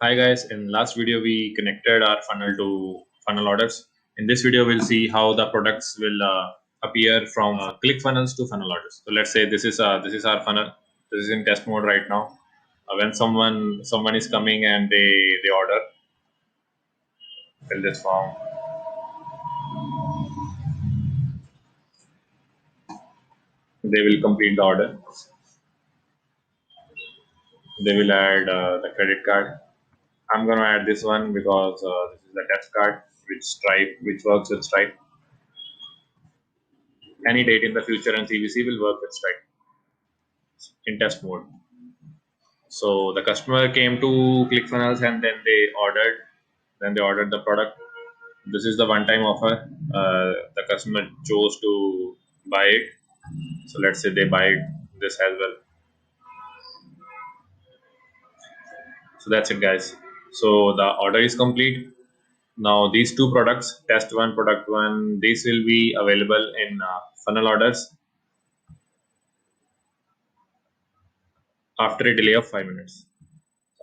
Hi guys, in last video we connected our funnel to funnel orders. In this video we'll see how the products will appear from Clickfunnels to funnel orders. So let's say this is our funnel. This is in test mode right now. When someone is coming and they order, fill this form. They will complete the order. They will add the credit card. I'm gonna add this one because this is the test card which works with Stripe. Any date in the future and CVC will work with Stripe in test mode. So the customer came to ClickFunnels and then they ordered the product. This is the one-time offer. The customer chose to buy it. So let's say they buy this as well. So that's it, guys. So the order is complete. Now these two products, test one, product one, these will be available in funnel orders after a delay of 5 minutes.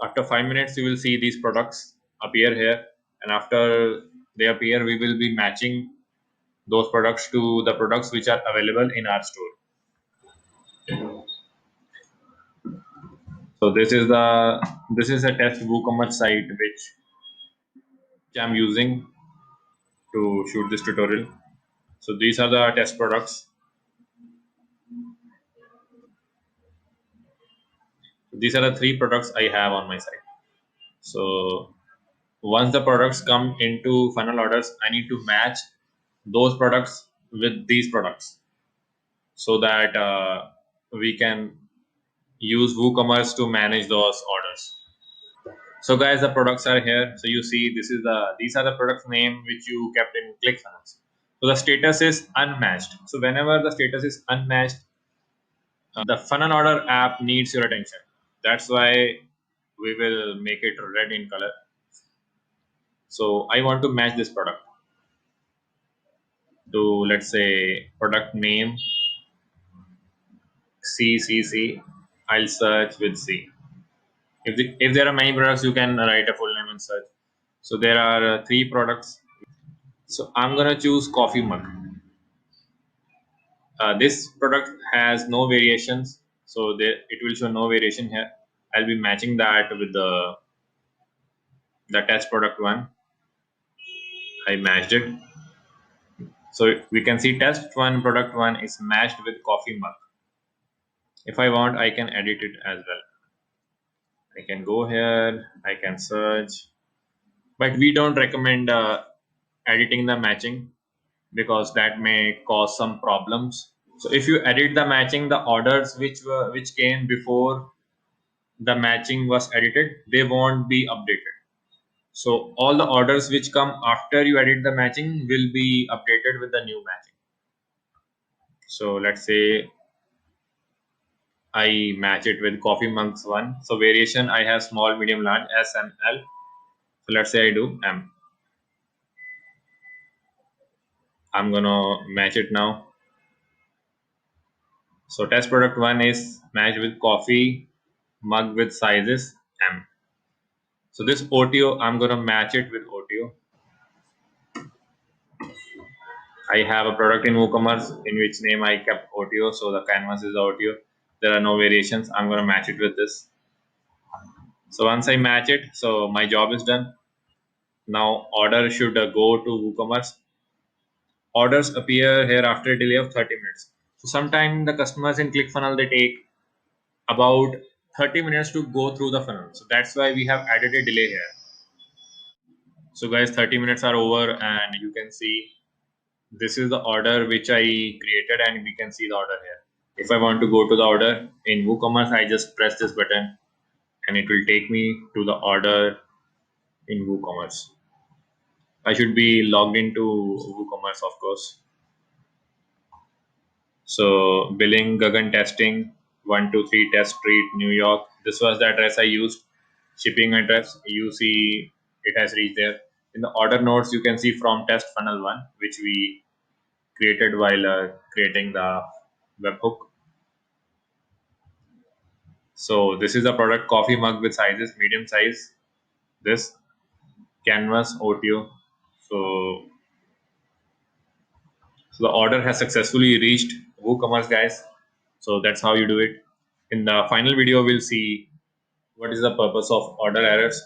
After 5 minutes, you will see these products appear here, and after they appear, we will be matching those products to the products which are available in our store. So this is a test WooCommerce site which I'm using to shoot this tutorial. So these are the test products. These are the three products I have on my site. So once the products come into funnel orders, I need to match those products with these products so that we can use WooCommerce to manage those orders. So guys, the products are here. So you see, these are the product name which you kept in ClickFunnels. So the status is unmatched. So whenever the status is unmatched, the funnel order app needs your attention. That's why we will make it red in color. So I want to match this product to, let's say, product name CCC. I'll search with C. If there are many products, you can write a full name and search. So there are three products. So I'm gonna choose coffee mug. This product has no variations, so it will show no variation here. I'll be matching that with the test product one. I matched it. So we can see test one product one is matched with coffee mug. If I want, I can edit it as well. I can go here, I can search, but we don't recommend editing the matching because that may cause some problems. So if you edit the matching, the orders which came before the matching was edited, they won't be updated. So all the orders which come after you edit the matching will be updated with the new matching. So let's say I match it with coffee mugs one. So variation, I have small, medium, large, S, M, L. So let's say I do M. I'm gonna match it now. So test product one is matched with coffee mug with sizes M. So this OTO, I'm gonna match it with OTO. I have a product in WooCommerce in which name I kept OTO, so the canvas is the OTO. There are no variations. I'm gonna match it with this. So once I match it, so my job is done. Now order should go to WooCommerce. Orders appear here after a delay of 30 minutes. So sometimes the customers in ClickFunnels, they take about 30 minutes to go through the funnel. So that's why we have added a delay here. So guys, 30 minutes are over and you can see this is the order which I created and we can see the order here. If I want to go to the order in WooCommerce, I just press this button and it will take me to the order in WooCommerce. I should be logged into WooCommerce, of course. So billing, Gagan testing, 123 Test Street, New York. This was the address I used. Shipping address, you see it has reached there. In the order notes, you can see from test funnel one, which we created while creating the webhook. So this is the product coffee mug with sizes, medium size. this canvas OTO. So, so the order has successfully reached WooCommerce, guys. So that's how you do it. In the final video, we'll see what is the purpose of order errors.